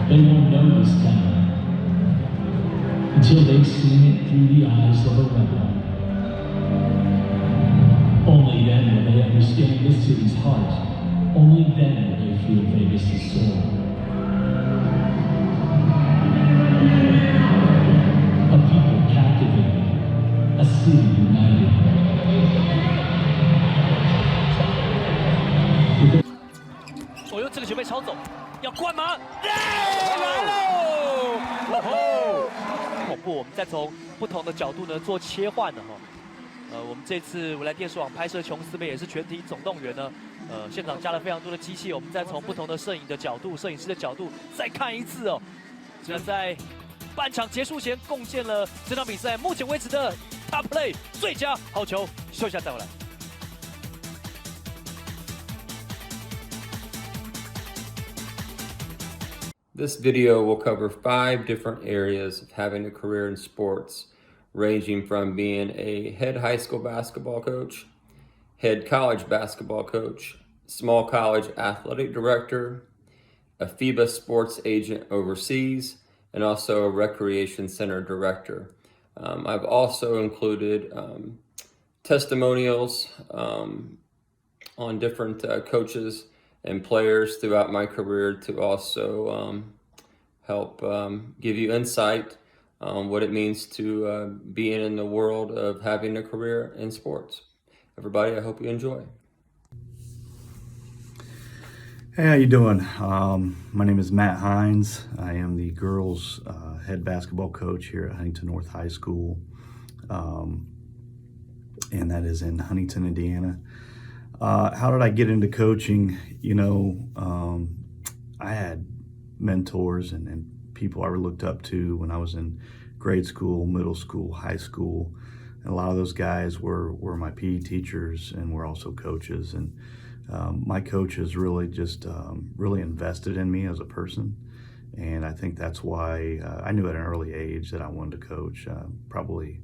They won't know this town until they've seen it through the eyes of a rebel. Only then will they understand this city's heart. Only then will they feel Vegas' soul. A people captivated, a city united. 哦哟，这个球被抄走，要灌吗？来喽！哦吼，恐怖！我们再从不同的角度呢做切换的哈。我们这次未来电视网拍摄琼斯杯也是全体总动员呢，现场加了非常多的机器，我们再从不同的摄影的角度、摄影师的角度再看一次哦。这在半场结束前贡献了这场比赛目前为止的 Top Play 最佳好球，休息下再回来。This video will cover 5 different areas of having a career in sports, ranging from being a head high school basketball coach, head college basketball coach, small college athletic director, a FIBA sports agent overseas, and also a recreation center director. I've also included testimonials on different coaches and players throughout my career to also help give you insight on what it means to being in the world of having a career in sports. Everybody, I hope you enjoy. Hey, how you doing? My name is Matt Hines. I am the girls head basketball coach here at Huntington North High School, and that is in Huntington, Indiana. How did I get into coaching? You know, I had mentors and people I looked up to when I was in grade school, middle school, high school. And a lot of those guys were my PE teachers and were also coaches. And my coaches really just really invested in me as a person. And I think that's why I knew at an early age that I wanted to coach. Probably,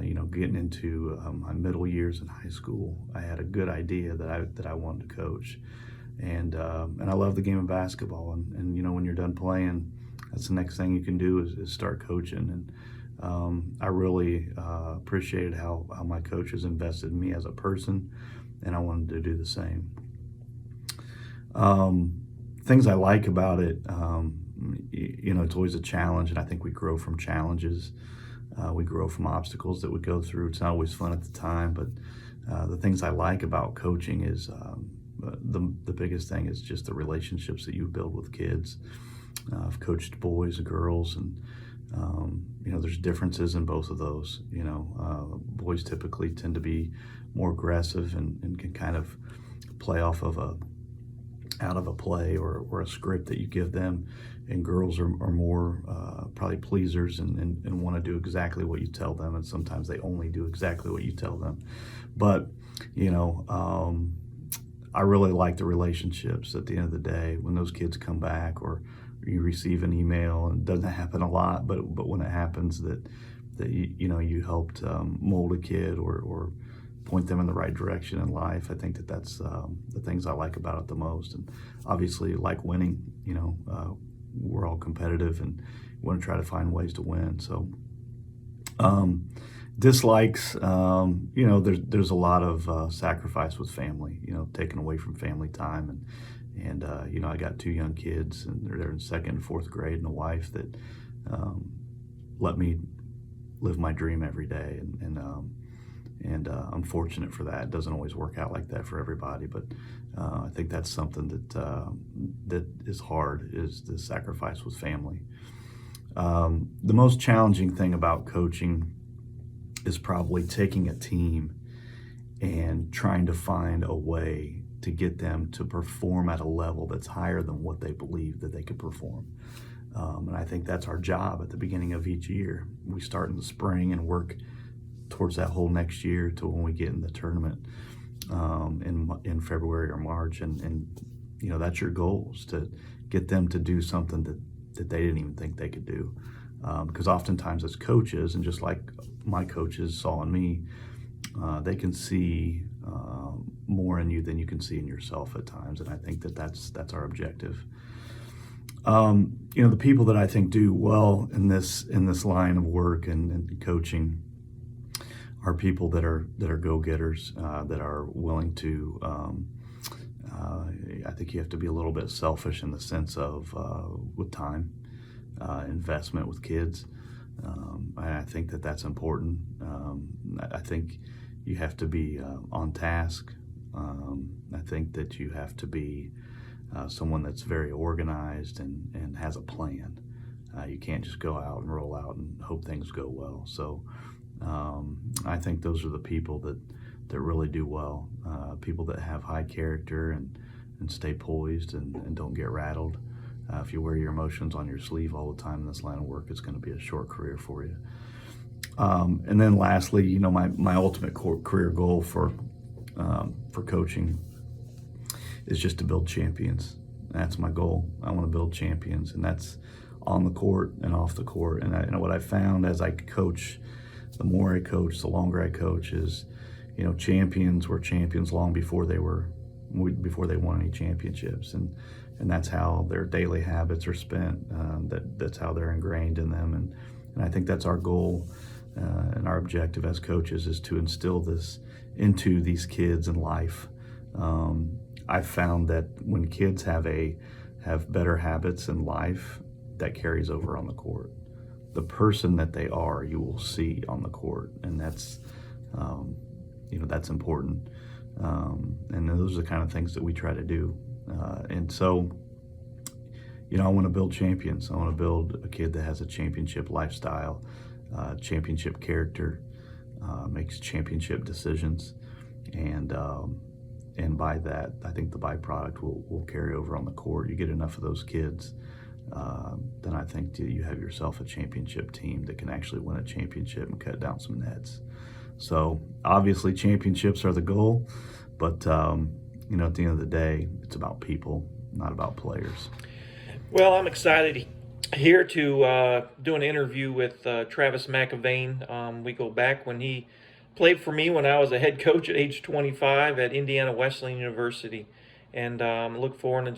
you know, getting into my middle years in high school, I had a good idea that I wanted to coach. And I love the game of basketball. And you know, when you're done playing, that's the next thing you can do is start coaching. And I really appreciated how my coaches invested in me as a person, and I wanted to do the same. Things I like about it, you know, it's always a challenge, and I think we grow from challenges. We grow from obstacles that we go through. It's not always fun at the time, but the things I like about coaching is the biggest thing is just the relationships that you build with kids. I've coached boys and girls, and you know, there's differences in both of those. You know, boys typically tend to be more aggressive and can kind of play off of out of a play or a script that you give them, and girls are more probably pleasers and want to do exactly what you tell them, and sometimes they only do exactly what you tell them. But you know, I really like the relationships at the end of the day when those kids come back, or you receive an email, and it doesn't happen a lot, but when it happens that you know, you helped mold a kid or point them in the right direction in life. I think that's the things I like about it the most. And obviously, like winning, you know, we're all competitive and want to try to find ways to win. So dislikes, you know, there's a lot of sacrifice with family, you know, taken away from family time. And you know, I got 2 young kids, and they're in 2nd and 4th grade, and a wife that let me live my dream every day. And I'm fortunate for that. It doesn't always work out like that for everybody, but I think that's something that is hard, is the sacrifice with family. The most challenging thing about coaching is probably taking a team and trying to find a way to get them to perform at a level that's higher than what they believe that they could perform. And I think that's our job at the beginning of each year. We start in the spring and work towards that whole next year to when we get in the tournament in February or March. And you know, that's your goal, is to get them to do something that they didn't even think they could do. Because oftentimes as coaches, and just like my coaches saw in me, they can see more in you than you can see in yourself at times. And I think that's our objective. The people that I think do well in this line of work and coaching are people that are go-getters, that are willing to. I think you have to be a little bit selfish in the sense of with time, investment with kids. I think that that's important. I think you have to be on task. I think that you have to be someone that's very organized and has a plan. You can't just go out and roll out and hope things go well. So I think those are the people that really do well. People that have high character and stay poised and don't get rattled. If you wear your emotions on your sleeve all the time in this line of work, it's going to be a short career for you. And then lastly, my ultimate career goal for coaching is just to build champions. That's my goal. I want to build champions, and that's on the court and off the court. And what I found as I coach, the more I coach, the longer I coach, is champions were champions long before they won any championships, and that's how their daily habits are spent. That's how they're ingrained in them, and I think that's our goal and our objective as coaches is to instill this into these kids in life. I've found that when kids have better habits in life, that carries over on the court. The person that they are, you will see on the court, and that's that's important. And those are the kind of things that we try to do. And so, I want to build champions. I want to build a kid that has a championship lifestyle, championship character, makes championship decisions, and by that, I think the byproduct will carry over on the court. You get enough of those kids, then I think you have yourself a championship team that can actually win a championship and cut down some nets. So obviously championships are the goal, but at the end of the day, it's about people, not about players. Well, I'm excited here to do an interview with Travis McAvane. We go back when he played for me when I was a head coach at age 25 at Indiana Wesleyan University, and look forward to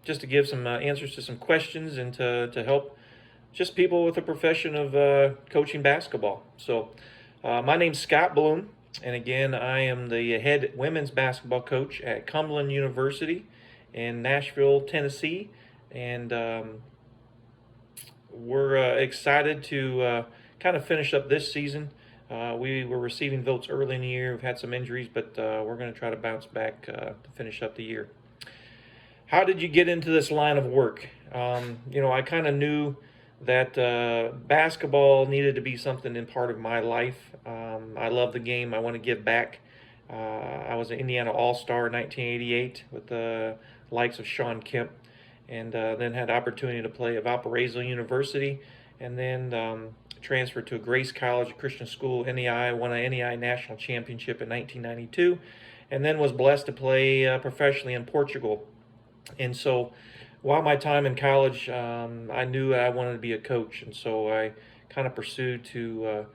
just to give some answers to some questions and to help just people with the profession of coaching basketball. So my name's Scott Bloom, and again, I am the head women's basketball coach at Cumberland University in Nashville, Tennessee, and we're excited to kind of finish up this season. We were receiving votes early in the year. We've had some injuries, but we're going to try to bounce back to finish up the year. How did you get into this line of work? I kind of knew that basketball needed to be something in part of my life. I love the game. I want to give back. I was an Indiana All-Star in 1988 with the likes of Sean Kemp, and then had the opportunity to play at Valparaiso University, and then transferred to Grace College, a Christian school, NEI, won an NEI national championship in 1992, and then was blessed to play professionally in Portugal. And so while my time in college, I knew I wanted to be a coach, and so I kind of pursued to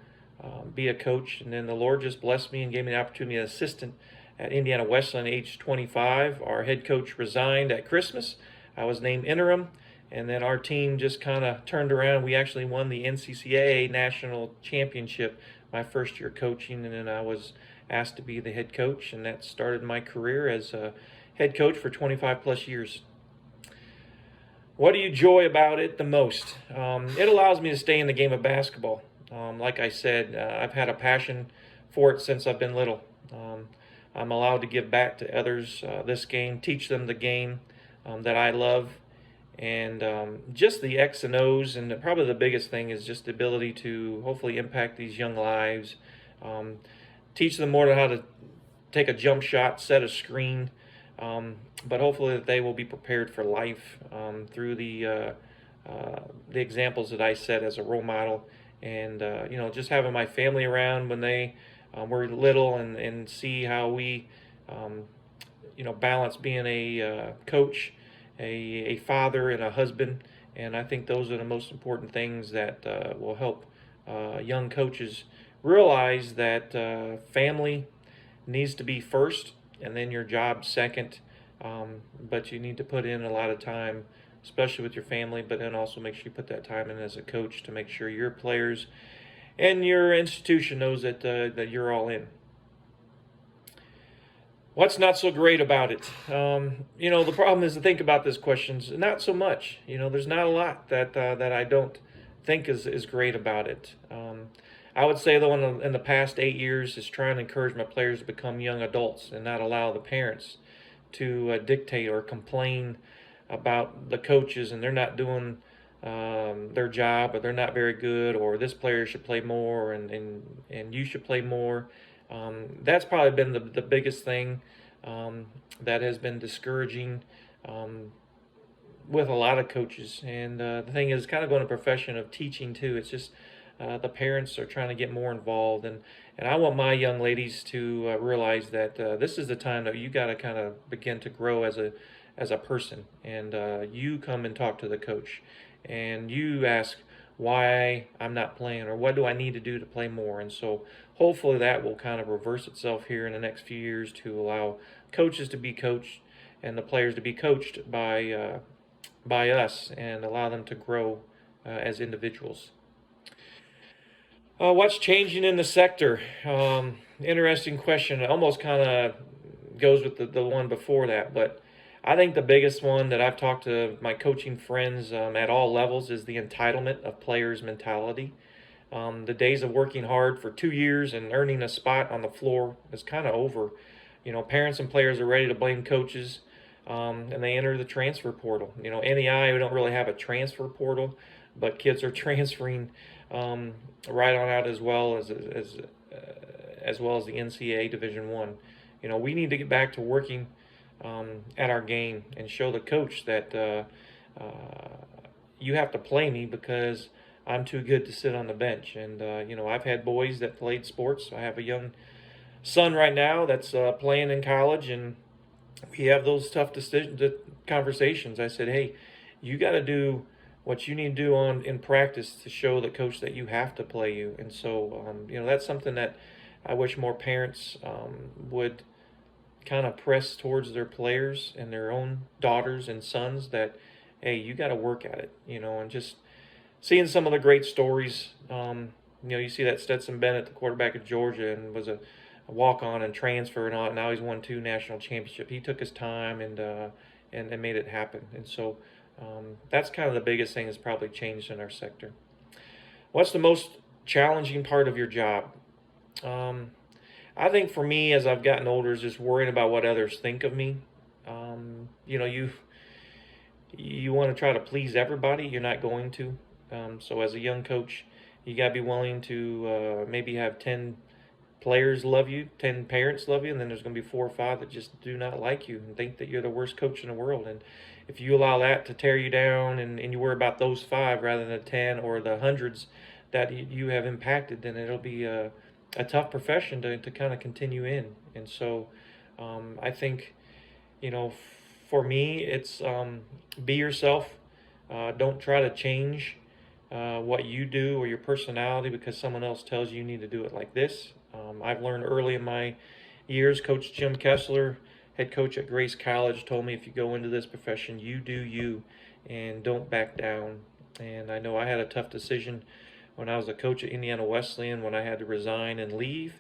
be a coach, and then the Lord just blessed me and gave me the opportunity as assistant at Indiana Wesleyan at age 25. Our head coach resigned at Christmas. I was named interim, and then our team just kind of turned around. We actually won the NCCAA national championship my first year coaching, and then I was asked to be the head coach, and that started my career as a head coach for 25 plus years. What do you enjoy about it the most? It allows me to stay in the game of basketball. Like I said, I've had a passion for it since I've been little. I'm allowed to give back to others this game, teach them the game that I love, and just the X and O's, and probably the biggest thing is just the ability to hopefully impact these young lives, teach them more to how to take a jump shot, set a screen, but hopefully that they will be prepared for life through the examples that I set as a role model, and just having my family around when they were little, and see how we balance being a coach, a father, and a husband. And I think those are the most important things that will help young coaches realize that family needs to be first, and then your job second, but you need to put in a lot of time, especially with your family, but then also make sure you put that time in as a coach to make sure your players and your institution knows that that you're all in. What's not so great about it? The problem is to think about this question. Not so much. There's not a lot that I don't think is great about it. I would say though, in the past 8 years, is trying to encourage my players to become young adults and not allow the parents to dictate or complain about the coaches and they're not doing their job, or they're not very good, or this player should play more, and you should play more. That's probably been the biggest thing that has been discouraging with a lot of coaches. And the thing is, kind of going to profession of teaching too. It's just the parents are trying to get more involved, and I want my young ladies to realize that this is the time that you got to kind of begin to grow as a person, and you come and talk to the coach, and you ask why I'm not playing, or what do I need to do to play more. And so hopefully that will kind of reverse itself here in the next few years to allow coaches to be coached and the players to be coached by us, and allow them to grow as individuals. What's changing in the sector? Interesting question. It almost kind of goes with the one before that, but I think the biggest one that I've talked to my coaching friends at all levels is the entitlement of players' mentality. The days of working hard for 2 years and earning a spot on the floor is kind of over. Parents and players are ready to blame coaches, and they enter the transfer portal. NEI, we don't really have a transfer portal, but kids are transferring right on out as well as the NCAA Division One. We need to get back to working at our game and show the coach that you have to play me because I'm too good to sit on the bench. And I've had boys that played sports. I have a young son right now that's playing in college, and we have those tough conversations. I said, hey, you got to do what you need to do in practice to show the coach that you have to play you. And so that's something that I wish more parents would kind of press towards their players and their own daughters and sons, that hey, you got to work at it. And just seeing some of the great stories. You see that Stetson Bennett, the quarterback of Georgia, and was a walk-on and transfer, and all. Now he's won 2 national championships. He took his time and made it happen. And so that's kind of the biggest thing that's probably changed in our sector. What's the most challenging part of your job? I think for me, as I've gotten older, is just worrying about what others think of me. You want to try to please everybody. You're not going to. So as a young coach, you got to be willing to maybe have 10 players love you, 10 parents love you, and then there's going to be 4 or 5 that just do not like you and think that you're the worst coach in the world. And if you allow that to tear you down, and you worry about those 5 rather than the 10 or the hundreds that you have impacted, then it'll be a tough profession to kind of continue in. And so I think, for me, it's be yourself. Don't try to change what you do or your personality because someone else tells you need to do it like this. I've learned early in my years, Coach Jim Kessler, head coach at Grace College, told me if you go into this profession, you do you and don't back down. And I know I had a tough decision when I was a coach at Indiana Wesleyan when I had to resign and leave.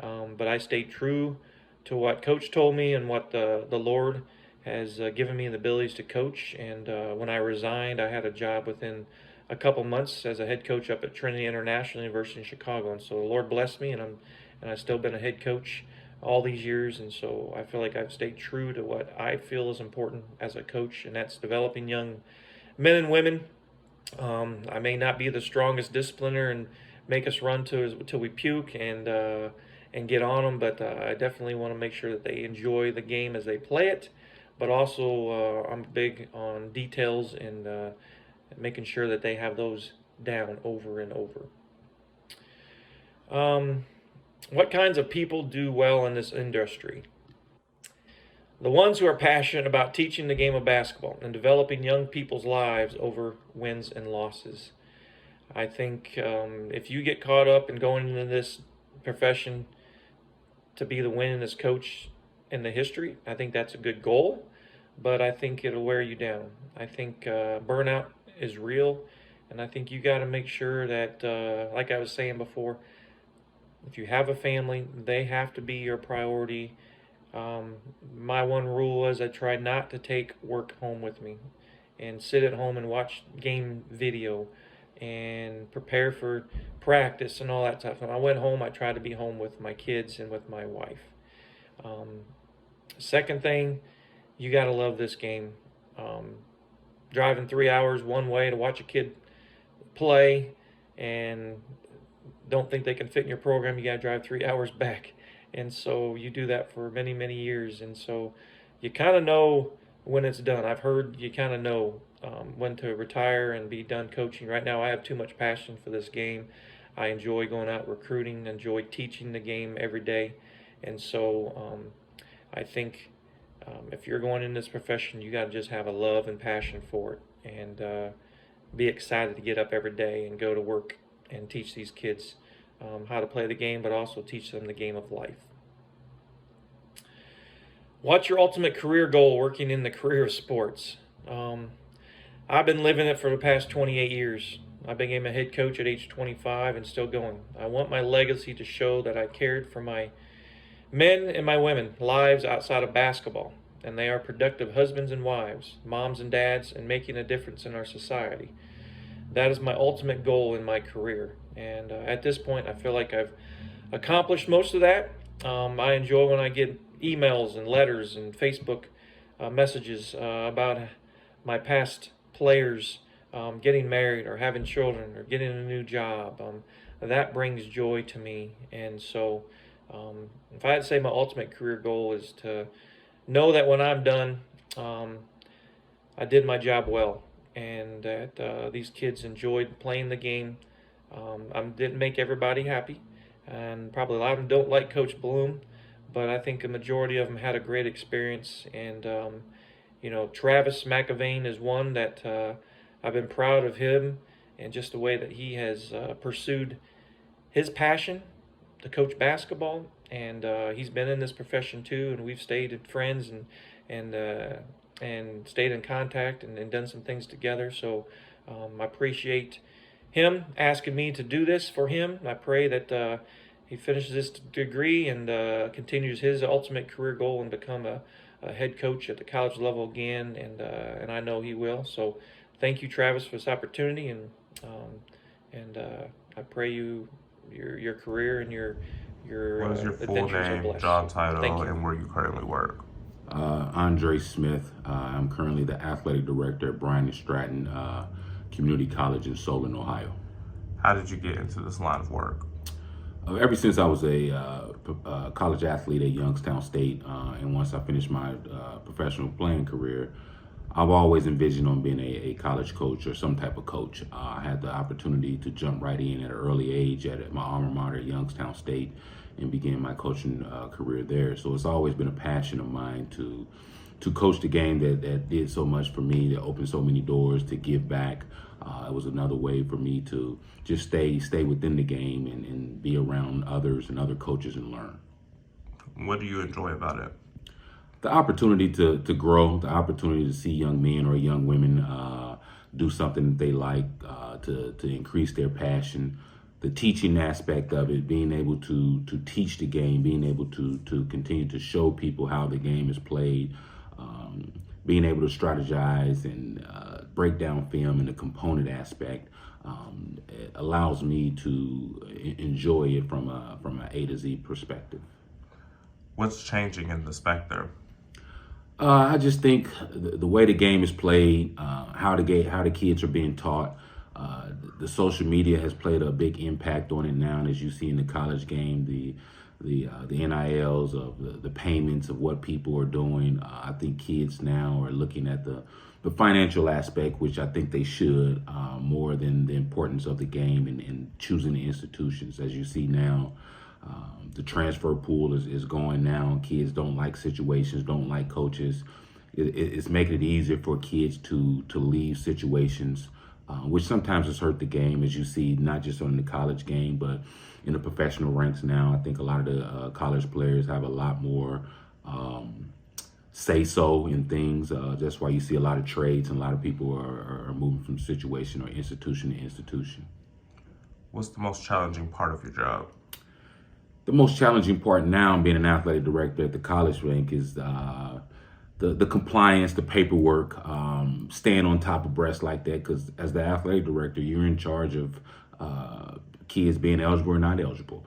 But I stayed true to what Coach told me and what the Lord has given me the abilities to coach. And when I resigned, I had a job within a couple months as a head coach up at Trinity International University in Chicago. And so the Lord blessed me, and I've still been a head coach all these years. And so I feel like I've stayed true to what I feel is important as a coach, and that's developing young men and women. I may not be the strongest discipliner and make us run till we puke and get on them, but I definitely want to make sure that they enjoy the game as they play it. But also, I'm big on details and making sure that they have those down over and over. What kinds of people do well in this industry? The ones who are passionate about teaching the game of basketball and developing young people's lives over wins and losses. I think if you get caught up in going into this profession to be the winningest coach in the history, I think that's a good goal. but I think it'll wear you down. I think burnout is real, and I think you got to make sure that, like I was saying before, if you have a family, they have to be your priority. My one rule is I try not to take work home with me and sit at home and watch game video and prepare for practice and all that stuff. When I went home, I tried to be home with my kids and with my wife. Second thing, you got to love this game. Driving 3 hours one way to watch a kid play and don't think they can fit in your program, you got to drive 3 hours back. And so you do that for many, many years. And so you kind of know when it's done. I've heard you kind of know when to retire and be done coaching. Right now, I have too much passion for this game. I enjoy going out recruiting, enjoy teaching the game every day. And so I think if you're going in this profession, you got to just have a love and passion for it and be excited to get up every day and go to work and teach these kids how to play the game, but also teach them the game of life. What's your ultimate career goal working in the career of sports? I've been living it for the past 28 years. I became a head coach at age 25 and still going. I want my legacy to show that I cared for my men and my women lives outside of basketball, and they are productive husbands and wives, moms and dads, and making a difference in our society. That is my ultimate goal in my career. And at this point, I feel like I've accomplished most of that. I enjoy when I get emails and letters and Facebook messages about my past players getting married or having children or getting a new job. That brings joy to me. And so if I had to say my ultimate career goal is to know that when I'm done, I did my job well, and that these kids enjoyed playing the game. I didn't make everybody happy, and probably a lot of them don't like Coach Bloom, but I think a majority of them had a great experience. And Travis McAvane is one that I've been proud of him and just the way that he has pursued his passion to coach basketball, and he's been in this profession too, and we've stayed friends and stayed in contact and done some things together. So I appreciate him asking me to do this for him. I pray that he finishes this degree and continues his ultimate career goal and become a head coach at the college level again, and I know he will. So thank you, Travis, for this opportunity, and I pray your career and your What is your full adventures are name, blessed. job Thank title, you. and where you currently work? Andre Smith. I'm currently the athletic director at Bryan and Stratton Community College in Solon, Ohio. How did you get into this line of work? Ever since I was a college athlete at Youngstown State, and once I finished my professional playing career, I've always envisioned on being a college coach or some type of coach. I had the opportunity to jump right in at an early age at my alma mater at Youngstown State and began my coaching career there. So it's always been a passion of mine to coach the game that did so much for me, that opened so many doors, to give back. It was another way for me to just stay within the game and be around others and other coaches and learn. What do you enjoy about it? The opportunity to grow, the opportunity to see young men or young women do something that they like, to increase their passion, the teaching aspect of it, being able to teach the game, being able to continue to show people how the game is played, being able to strategize and break down film in the component aspect, it allows me to enjoy it from an A to Z perspective. What's changing in the spectrum? I just think the way the game is played, how the kids are being taught, the social media has played a big impact on it now. And as you see in the college game, the NILs of the payments of what people are doing, I think kids now are looking at the financial aspect, which I think they should, more than the importance of the game and choosing the institutions. As you see now, the transfer pool is going now. Kids don't like situations, don't like coaches. It's making it easier for kids to leave situations, which sometimes has hurt the game, as you see, not just on the college game, but in the professional ranks now. I think a lot of the college players have a lot more say so in things. That's why you see a lot of trades and a lot of people are moving from situation or institution to institution. What's the most challenging part of your job? The most challenging part now, being an athletic director at the college rank, is the compliance, the paperwork, staying on top of breast like that. Because as the athletic director, you're in charge of kids being eligible or not eligible,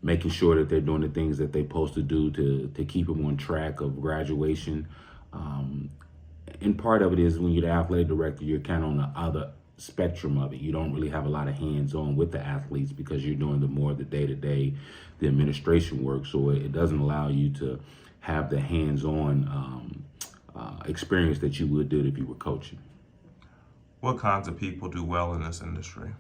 making sure that they're doing the things that they're supposed to do to keep them on track of graduation. And part of it is when you're the athletic director, you're kind of on the other spectrum of it. You don't really have a lot of hands-on with the athletes because you're doing the more the day-to-day, the administration work. So it doesn't allow you to have the hands-on experience that you would do if you were coaching. What kinds of people do well in this industry?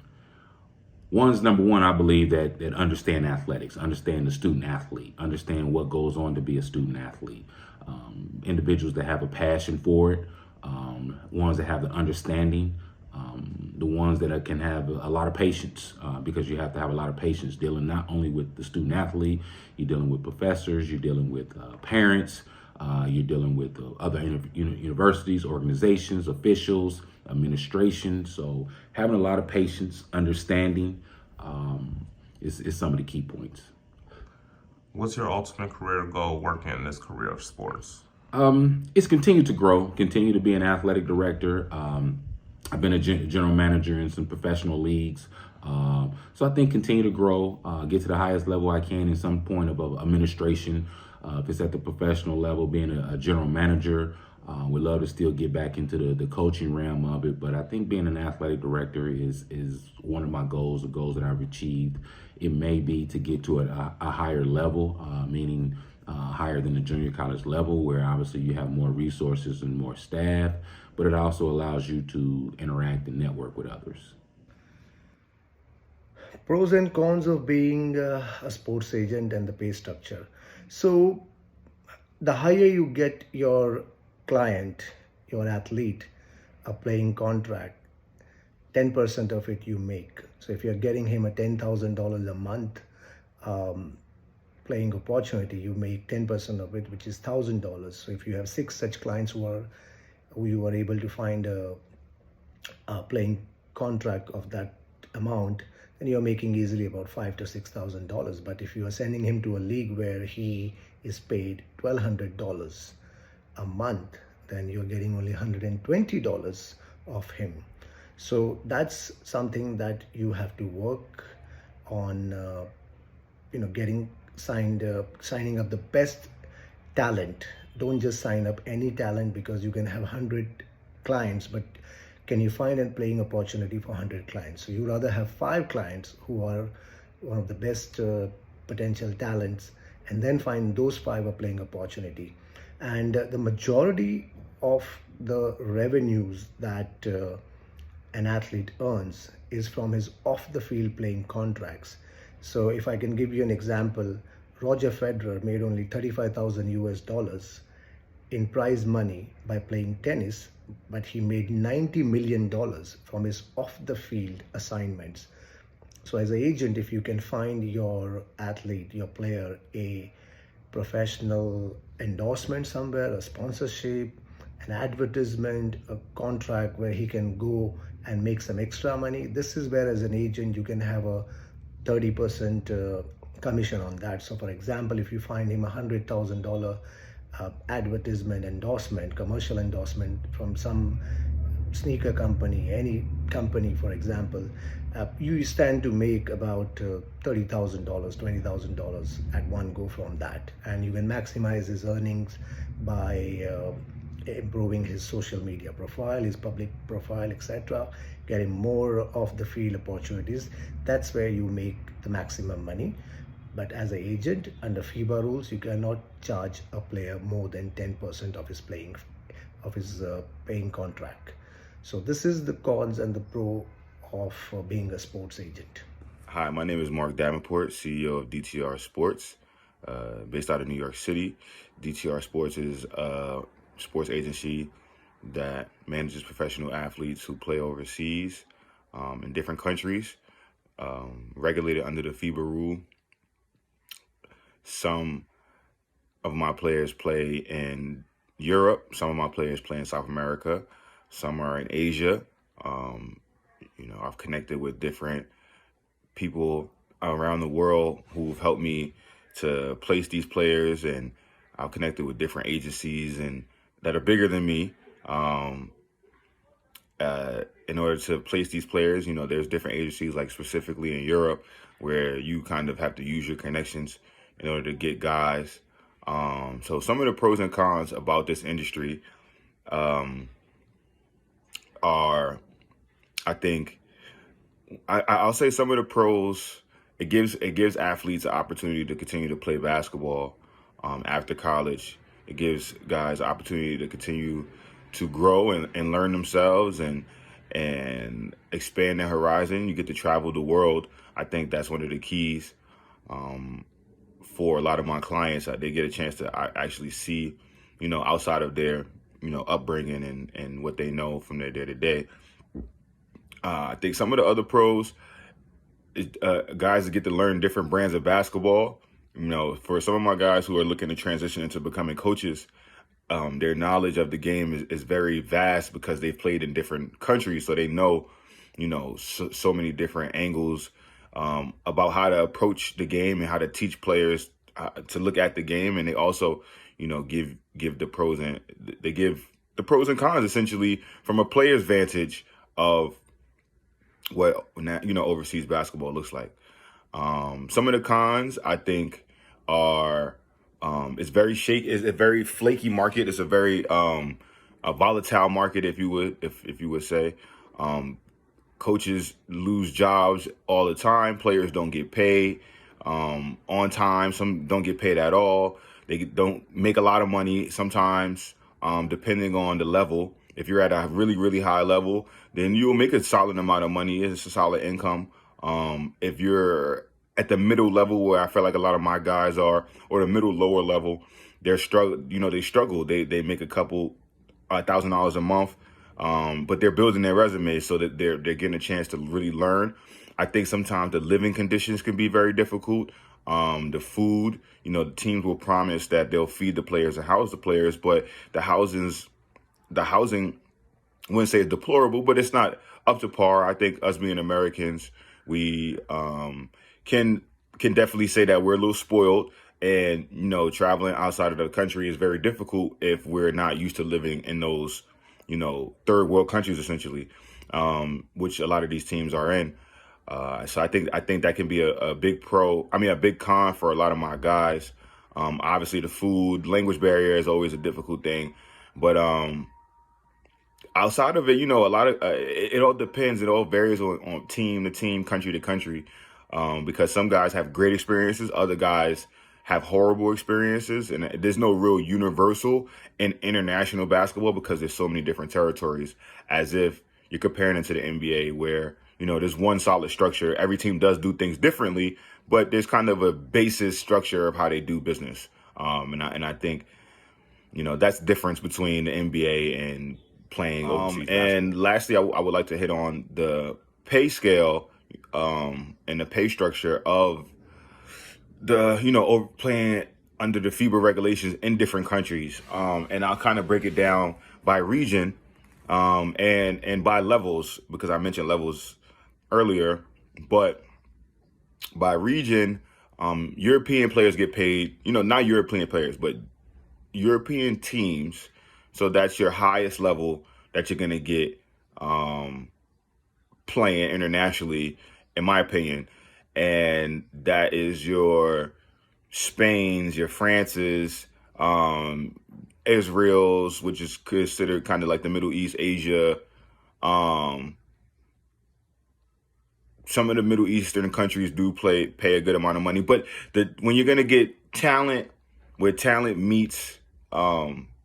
Number one, I believe that understand athletics, understand the student athlete, understand what goes on to be a student athlete. Individuals that have a passion for it, ones that have the understanding, the ones that can have a lot of patience, because you have to have a lot of patience dealing not only with the student athlete, you're dealing with professors, you're dealing with parents, you're dealing with other universities, organizations, officials, administration. So having a lot of patience, understanding is some of the key points. What's your ultimate career goal working in this career of sports? It's continue to grow, continue to be an athletic director. I've been a general manager in some professional leagues. So I think continue to grow, get to the highest level I can in some point of administration. If it's at the professional level, being a general manager, would love to still get back into the coaching realm of it. But I think being an athletic director is one of my goals, the goals that I've achieved. It may be to get to a higher level, meaning higher than the junior college level, where obviously you have more resources and more staff, but it also allows you to interact and network with others. Pros and cons of being a sports agent and the pay structure. So the higher you get your client, your athlete, a playing contract, 10% of it you make. So if you're getting him a $10,000 a month playing opportunity, you make 10% of it, which is $1,000. So if you have 6 such clients who you are able to find a playing contract of that amount, then you're making easily about $5,000 to $6,000. But if you are sending him to a league where he is paid $1,200 a month, then you're getting only $120 of him. So that's something that you have to work on, signing up the best talent. Don't just sign up any talent, because you can have 100 clients, but can you find a playing opportunity for 100 clients? So you rather have 5 clients who are one of the best potential talents, and then find those 5 a playing opportunity. And the majority of the revenues that an athlete earns is from his off the field playing contracts. So if I can give you an example, Roger Federer made only $35,000 in prize money by playing tennis, but he made $90 million from his off the field assignments. So as an agent, if you can find your athlete, your player, a professional endorsement somewhere, a sponsorship, an advertisement, a contract where he can go and make some extra money, this is where as an agent you can have a 30% commission on that. So for example, if you find him $100,000 advertisement endorsement, commercial endorsement from some sneaker company, any company for example, you stand to make about $30,000, $20,000 at one go from that. And you can maximize his earnings by improving his social media profile, his public profile, etc., getting more of the field opportunities. That's where you make the maximum money. But as an agent, under FIBA rules, you cannot charge a player more than 10% of his paying contract. So this is the cons and the pro of being a sports agent. Hi, my name is Mark Davenport, CEO of DTR Sports, based out of New York City. DTR Sports is a sports agency that manages professional athletes who play overseas in different countries, regulated under the FIBA rule. Some of my players play in Europe. Some of my players play in South America. Some are in Asia. I've connected with different people around the world who've helped me to place these players, and I've connected with different agencies and that are bigger than me. In order to place these players, there's different agencies, like specifically in Europe, where you kind of have to use your connections in order to get guys. So some of the pros and cons about this industry are, I think, I'll say some of the pros. It gives athletes an opportunity to continue to play basketball after college. It gives guys an opportunity to continue to grow and learn themselves and expand their horizon. You get to travel the world. I think that's one of the keys for a lot of my clients. They get a chance to actually see, outside of their, upbringing and what they know from their day-to-day. I think some of the other pros is guys that get to learn different brands of basketball. For some of my guys who are looking to transition into becoming coaches, their knowledge of the game is very vast because they've played in different countries. So they know, so many different angles about how to approach the game and how to teach players to look at the game. And they also, give the pros and they give the pros and cons essentially from a player's vantage of what overseas basketball looks like. Some of the cons I think are it's very it's a very flaky market. It's a very a volatile market, if you would say. Coaches lose jobs all the time. Players don't get paid on time. Some don't get paid at all. They don't make a lot of money sometimes, depending on the level. If you're at a really, really high level, then you'll make a solid amount of money. It's a solid income. If you're at the middle level, where I feel like a lot of my guys are, or the middle lower level, they struggle. They make a couple $1,000 a month, but they're building their resume so that they're getting a chance to really learn. I think sometimes the living conditions can be very difficult. The food, the teams will promise that they'll feed the players and house the players, but the housing, I wouldn't say it's deplorable, but it's not up to par. I think us being Americans, we can definitely say that we're a little spoiled, and traveling outside of the country is very difficult if we're not used to living in those third world countries essentially, which a lot of these teams are in. So I think that can be a big big con for a lot of my guys. Obviously the food, language barrier is always a difficult thing, but outside of it, a lot of it all depends. It all varies on team to team, country to country, because some guys have great experiences, other guys have horrible experiences, and there's no real universal in international basketball because there's so many different territories. As if you're comparing it to the NBA, where there's one solid structure. Every team does do things differently, but there's kind of a basis structure of how they do business. And I think that's the difference between the NBA and playing overseas. And lastly, I would like to hit on the pay scale and the pay structure of the playing under the FIBA regulations in different countries. And I'll kind of break it down by region and by levels, because I mentioned levels earlier, but by region, European players get paid, not European players, but European teams. So that's your highest level that you're going to get playing internationally, in my opinion. And that is your Spain's, your France's, Israel's, which is considered kind of like the Middle East, Asia. Some of the Middle Eastern countries do pay a good amount of money. But when you're going to get talent, where talent meets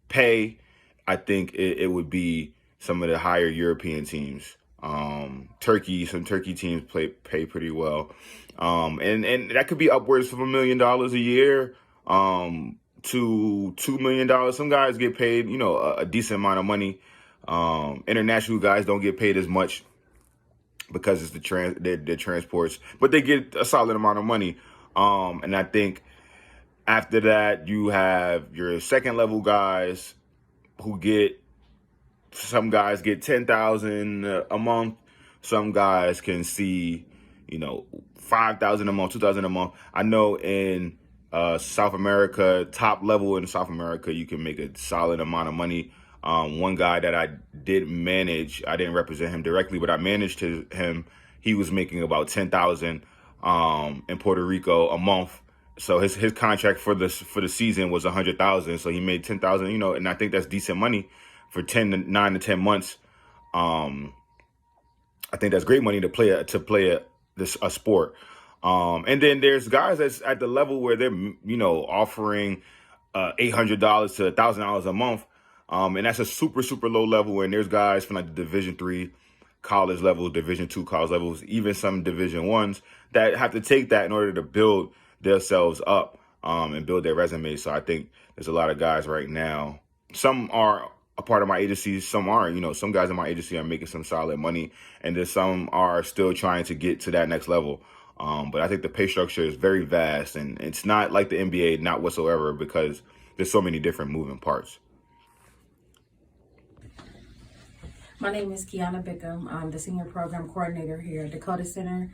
pay, I think it would be some of the higher European teams. Some Turkey teams pay pretty well. And that could be upwards from $1 million a year to $2 million. Some guys get paid, a decent amount of money. International guys don't get paid as much because it's the transports, but they get a solid amount of money. And I think After that, you have your second level guys who some guys get 10,000 a month. Some guys can see, 5,000 a month, 2,000 a month. I know in South America, top level in South America, you can make a solid amount of money. One guy that I did manage, I didn't represent him directly, but I managed him. He was making about 10,000 in Puerto Rico a month. So his contract for the season was 100,000. So he made 10,000. And I think that's decent money for 9 to 10 months. I think that's great money to play a sport. And then there's guys that's at the level where they're offering $800 to $1,000 a month, and that's a super low level. And there's guys from like the Division III college levels, Division II college levels, even some Division I's that have to take that in order to build themselves up and build their resume. So I think there's a lot of guys right now. Some are a part of my agency, some aren't. Some guys in my agency are making some solid money, and then some are still trying to get to that next level. But I think the pay structure is very vast, and it's not like the NBA, not whatsoever, because there's so many different moving parts. My name is Kiana Bickham. I'm the senior program coordinator here at Dakota Center.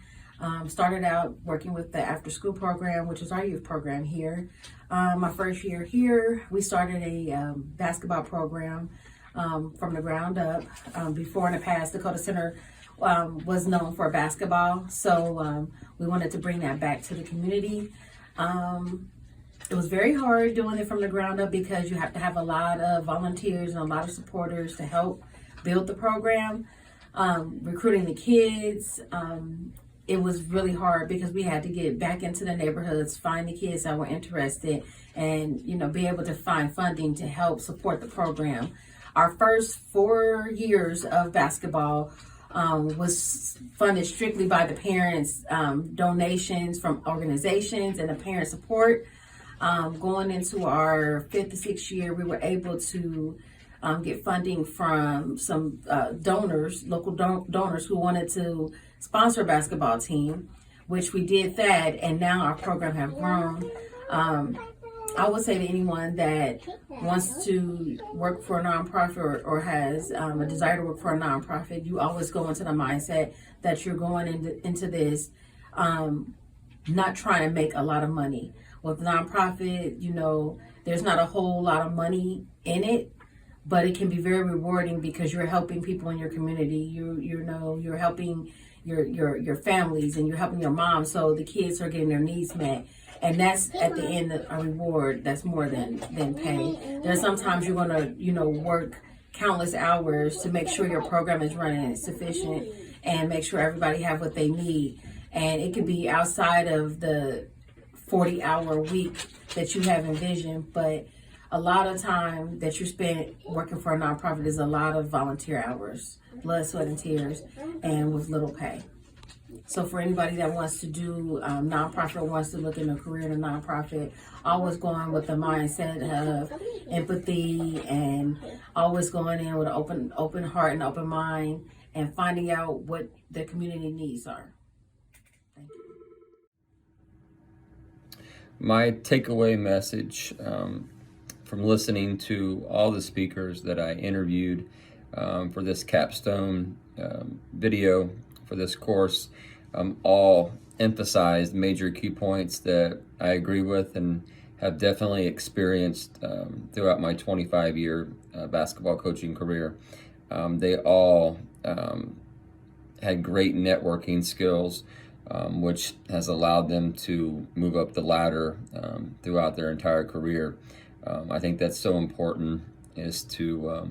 Started out working with the after school program, which is our youth program here. My first year here, we started a basketball program from the ground up. Before in the past, Dakota Center was known for basketball, so we wanted to bring that back to the community. It was very hard doing it from the ground up because you have to have a lot of volunteers and a lot of supporters to help build the program. Recruiting the kids, it was really hard because we had to get back into the neighborhoods, find the kids that were interested, and be able to find funding to help support the program. Our first 4 years of basketball was funded strictly by the parents, donations from organizations and the parent support. Going into our 5th to 6th year, we were able to get funding from some donors, local donors who wanted to sponsor a basketball team, which we did that, and now our program have grown. I would say to anyone that wants to work for a nonprofit or has a desire to work for a nonprofit, you always go into the mindset that you're going into this not trying to make a lot of money. With nonprofit, there's not a whole lot of money in it, but it can be very rewarding because you're helping people in your community. You're helping your families, and you're helping your mom, so the kids are getting their needs met. And that's at the end a reward that's more than pay. There's sometimes you're gonna work countless hours to make sure your program is running sufficient and make sure everybody have what they need. And it could be outside of the 40-hour week that you have envisioned, but a lot of time that you spend working for a nonprofit is a lot of volunteer hours, blood, sweat, and tears, and with little pay. So for anybody that wants to do nonprofit or wants to look in a career in a nonprofit, always going with the mindset of empathy and always going in with an open heart and open mind and finding out what the community needs are. Thank you. My takeaway message from listening to all the speakers that I interviewed for this Capstone video for this course all emphasized major key points that I agree with and have definitely experienced throughout my 25-year basketball coaching career. They all had great networking skills, which has allowed them to move up the ladder throughout their entire career. I think that's so important, is to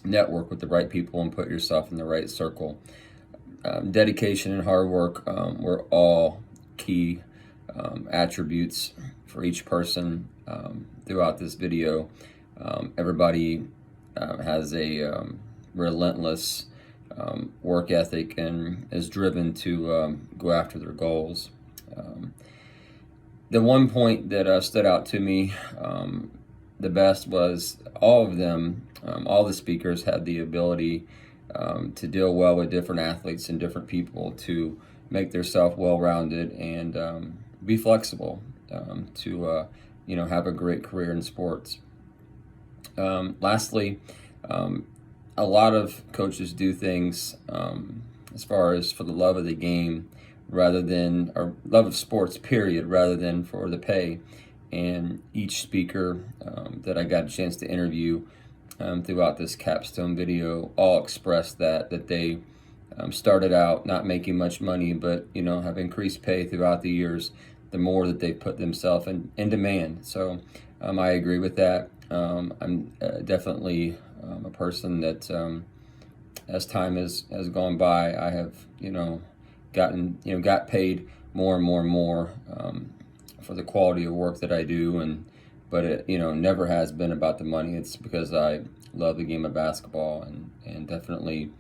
network with the right people and put yourself in the right circle. Dedication and hard work were all key attributes for each person throughout this video. Everybody has a relentless work ethic and is driven to go after their goals. The one point that stood out to me the best was all of them, all the speakers had the ability to deal well with different athletes and different people, to make themselves well-rounded and be flexible. to have a great career in sports. Lastly, a lot of coaches do things as far as for the love of the game or love of sports, period, rather than for the pay. And each speaker that I got a chance to interview throughout this Capstone video all expressed that they started out not making much money, but have increased pay throughout the years the more that they put themselves in demand. So I agree with that. I'm definitely a person that as time has gone by, I have got paid more and more and more for the quality of work that I do, but it never has been about the money. It's because I love the game of basketball and definitely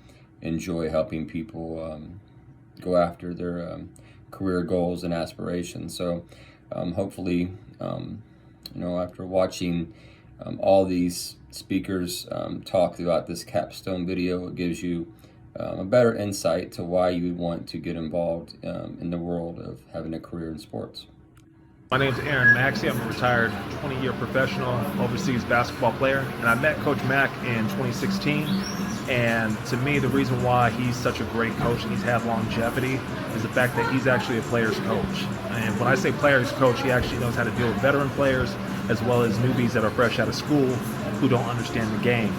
enjoy helping people go after their career goals and aspirations. So hopefully, after watching all these speakers talk throughout this Capstone video, it gives you a better insight to why you would want to get involved in the world of having a career in sports. My name's Aaron Maxey. I'm a retired 20-year professional overseas basketball player, and I met Coach Mack in 2016. And to me, the reason why he's such a great coach and he's had longevity is the fact that he's actually a player's coach. And when I say player's coach, he actually knows how to deal with veteran players as well as newbies that are fresh out of school who don't understand the game.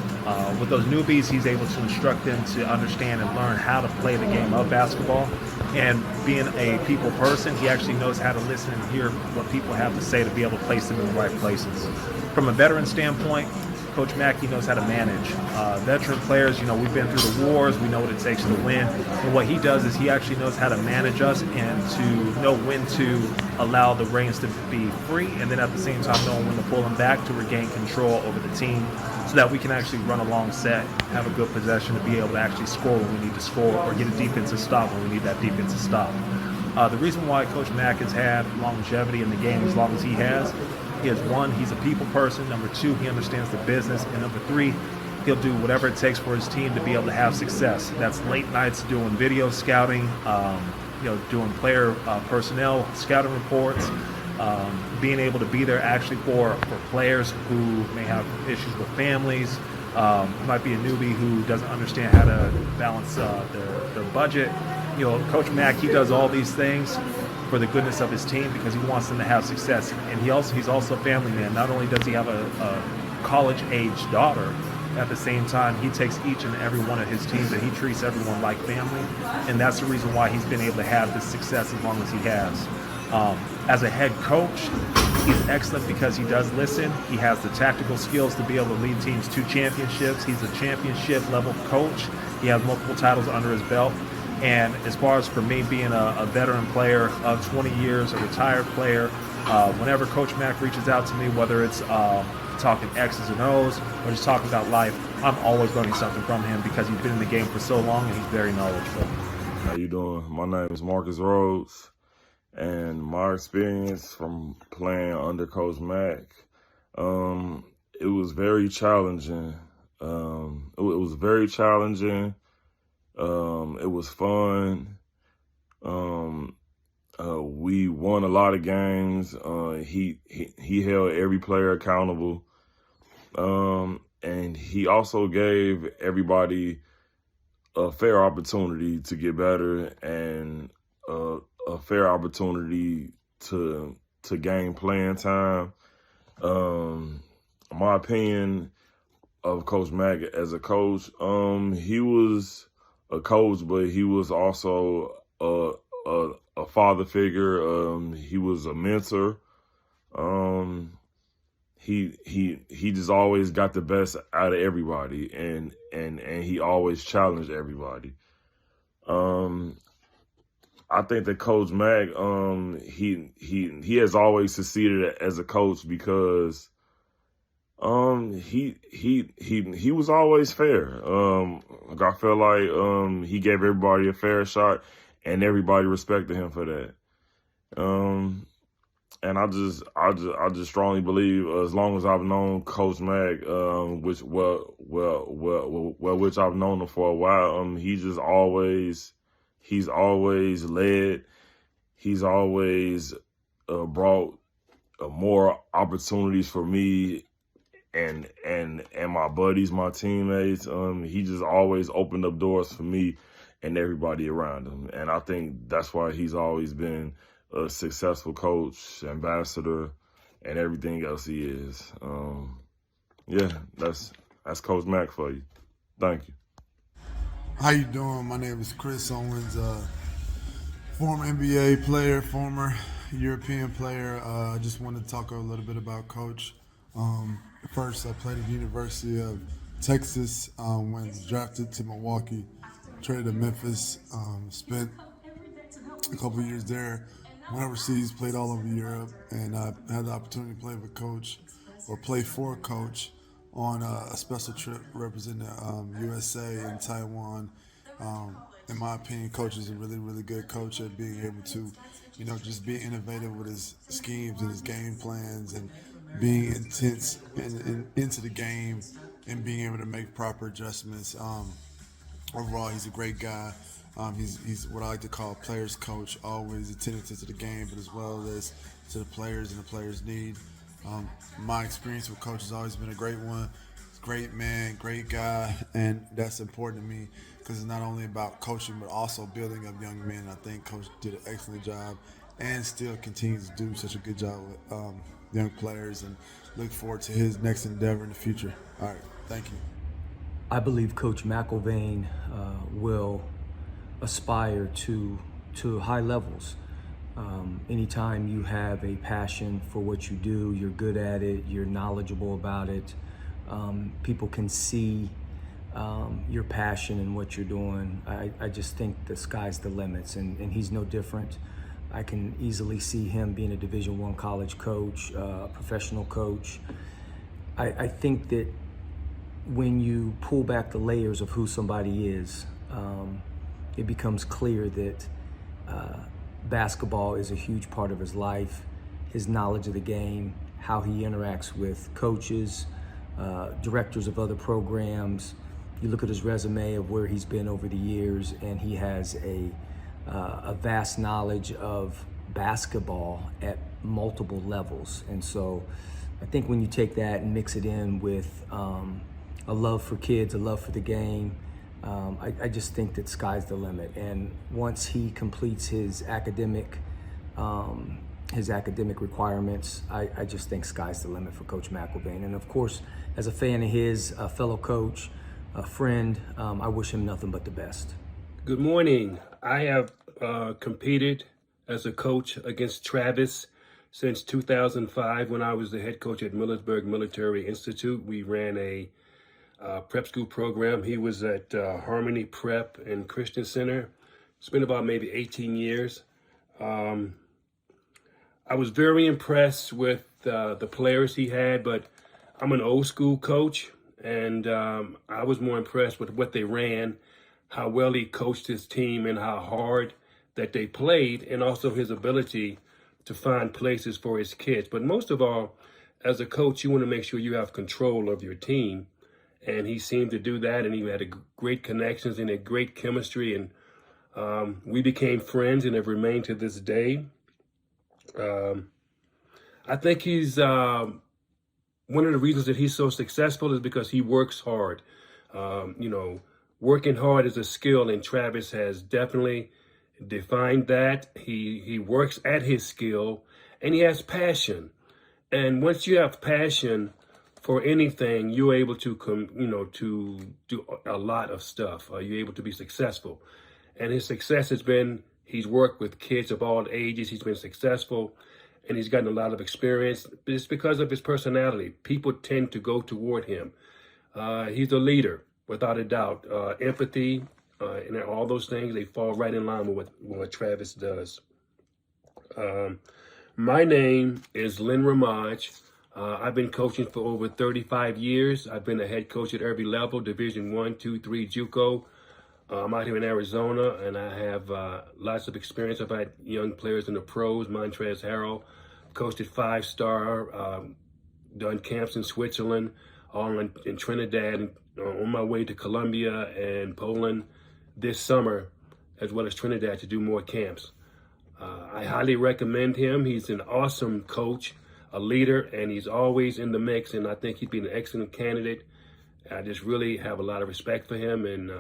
With those newbies, he's able to instruct them to understand and learn how to play the game of basketball. And being a people person, he actually knows how to listen and hear what people have to say to be able to place them in the right places. From a veteran standpoint, Coach Mackey knows how to manage. Veteran players, we've been through the wars, we know what it takes to win. And what he does is he actually knows how to manage us and to know when to allow the reins to be free, and then at the same time knowing when to pull them back to regain control over the team so that we can actually run a long set, have a good possession to be able to actually score when we need to score or get a defensive stop when we need that defensive stop. The reason why Coach Mack has had longevity in the game as long as he has is, one, he's a people person. Number two, he understands the business. And number three, he'll do whatever it takes for his team to be able to have success. That's late nights doing video scouting, doing player personnel scouting reports, being able to be there actually for players who may have issues with families. Might be a newbie who doesn't understand how to balance their budget. Coach Mack, he does all these things for the goodness of his team because he wants them to have success. And he's also a family man. Not only does he have a college-age daughter, at the same time, he takes each and every one of his teams and he treats everyone like family. And that's the reason why he's been able to have this success as long as he has. As a head coach, he's excellent because he does listen. He has the tactical skills to be able to lead teams to championships. He's a championship level coach. He has multiple titles under his belt. And as far as for me being a veteran player of 20 years, a retired player, whenever Coach Mack reaches out to me, whether it's talking X's and O's or just talking about life, I'm always learning something from him because he's been in the game for so long and he's very knowledgeable. How you doing? My name is Marcus Rhodes, and my experience from playing under Coach Mack, it was very challenging. It was very challenging. It was fun. We won a lot of games. He held every player accountable. And he also gave everybody a fair opportunity to get better and a fair opportunity to gain playing time. My opinion of Coach Mack as a coach, he was a coach, but he was also a father figure. He was a mentor. He just always got the best out of everybody, and he always challenged everybody. I think that Coach Mack, he has always succeeded as a coach because he was always fair. I feel like he gave everybody a fair shot, and everybody respected him for that. And I just strongly believe, as long as I've known Coach Mack, which I've known him for a while, he's always led. He's always brought more opportunities for me and my buddies, my teammates. He just always opened up doors for me and everybody around him. And I think that's why he's always been a successful coach, ambassador, and everything else he is. Yeah, that's Coach Mack for you. Thank you. How you doing? My name is Chris Owens, former NBA player, former European player. I just wanted to talk a little bit about Coach. First, I played at the University of Texas, when drafted to Milwaukee, traded to Memphis, spent a couple years there, went overseas, played all over Europe, and I had the opportunity to play with Coach, or play for Coach, on a special trip representing USA and Taiwan. In my opinion, Coach is a really, really good coach at being able to, just be innovative with his schemes and his game plans, and being intense and into the game, and being able to make proper adjustments. Overall, he's a great guy. He's what I like to call a player's coach, always attentive to the game, but as well as to the players and the players' need. My experience with Coach has always been a great one. Great man, great guy, and that's important to me because it's not only about coaching but also building up young men. I think Coach did an excellent job and still continues to do such a good job with young players, and look forward to his next endeavor in the future. All right, thank you. I believe Coach McElvain will aspire to high levels. Anytime you have a passion for what you do, you're good at it, you're knowledgeable about it, people can see your passion and what you're doing. I just think the sky's the limits, and he's no different. I can easily see him being a Division I college coach, a professional coach. I think that when you pull back the layers of who somebody is, it becomes clear that basketball is a huge part of his life, his knowledge of the game, how he interacts with coaches, directors of other programs. You look at his resume of where he's been over the years, and he has a vast knowledge of basketball at multiple levels. And so I think when you take that and mix it in with a love for kids, a love for the game, I just think that sky's the limit. And once he completes his academic requirements, I just think sky's the limit for Coach McElvain. And of course, as a fan of his, a fellow coach, a friend, I wish him nothing but the best. Good morning. I have competed as a coach against Travis since 2005 when I was the head coach at Millersburg Military Institute. We ran a prep school program. He was at Harmony Prep and Christian Center. It's been about maybe 18 years. I was very impressed with the players he had, but I'm an old school coach, and I was more impressed with what they ran, how well he coached his team, and how hard that they played, and also his ability to find places for his kids. But most of all, as a coach, you want to make sure you have control of your team. And he seemed to do that, and he had great connections and a great chemistry, and we became friends and have remained to this day. I think he's one of the reasons that he's so successful is because he works hard. Working hard is a skill, and Travis has definitely defined that. He works at his skill, and he has passion. And once you have passion for anything, you're able to to do a lot of stuff. You're able to be successful. And his success has been, he's worked with kids of all ages. He's been successful, and he's gotten a lot of experience. It's because of his personality. People tend to go toward him. He's a leader, without a doubt. Empathy, and all those things, they fall right in line with what Travis does. My name is Lynn Ramage. I've been coaching for over 35 years. I've been a head coach at every level, Division I, II, III, JUCO. I'm out here in Arizona, and I have lots of experience. I've had young players in the pros, Montrezl Harrell, coached at 5-star, done camps in Switzerland, all in Trinidad, and on my way to Colombia and Poland this summer, as well as Trinidad, to do more camps. I highly recommend him. He's an awesome coach, a leader, and he's always in the mix, and I think he'd be an excellent candidate. I just really have a lot of respect for him and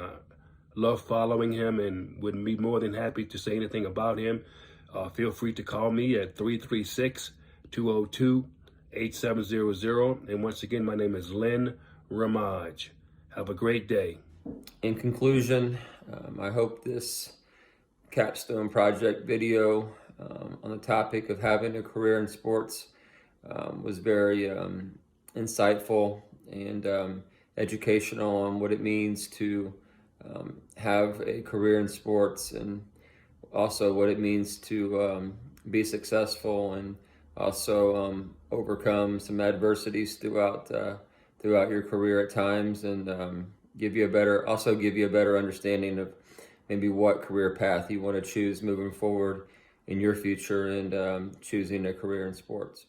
love following him, and would be more than happy to say anything about him. Feel free to call me at 336-202-8700. And once again, my name is Len Ramage. Have a great day. In conclusion, I hope this Capstone project video on the topic of having a career in sports was very insightful and educational on what it means to have a career in sports, and also what it means to be successful, and also overcome some adversities throughout your career at times, and give you a better understanding of maybe what career path you want to choose moving forward in your future, and choosing a career in sports.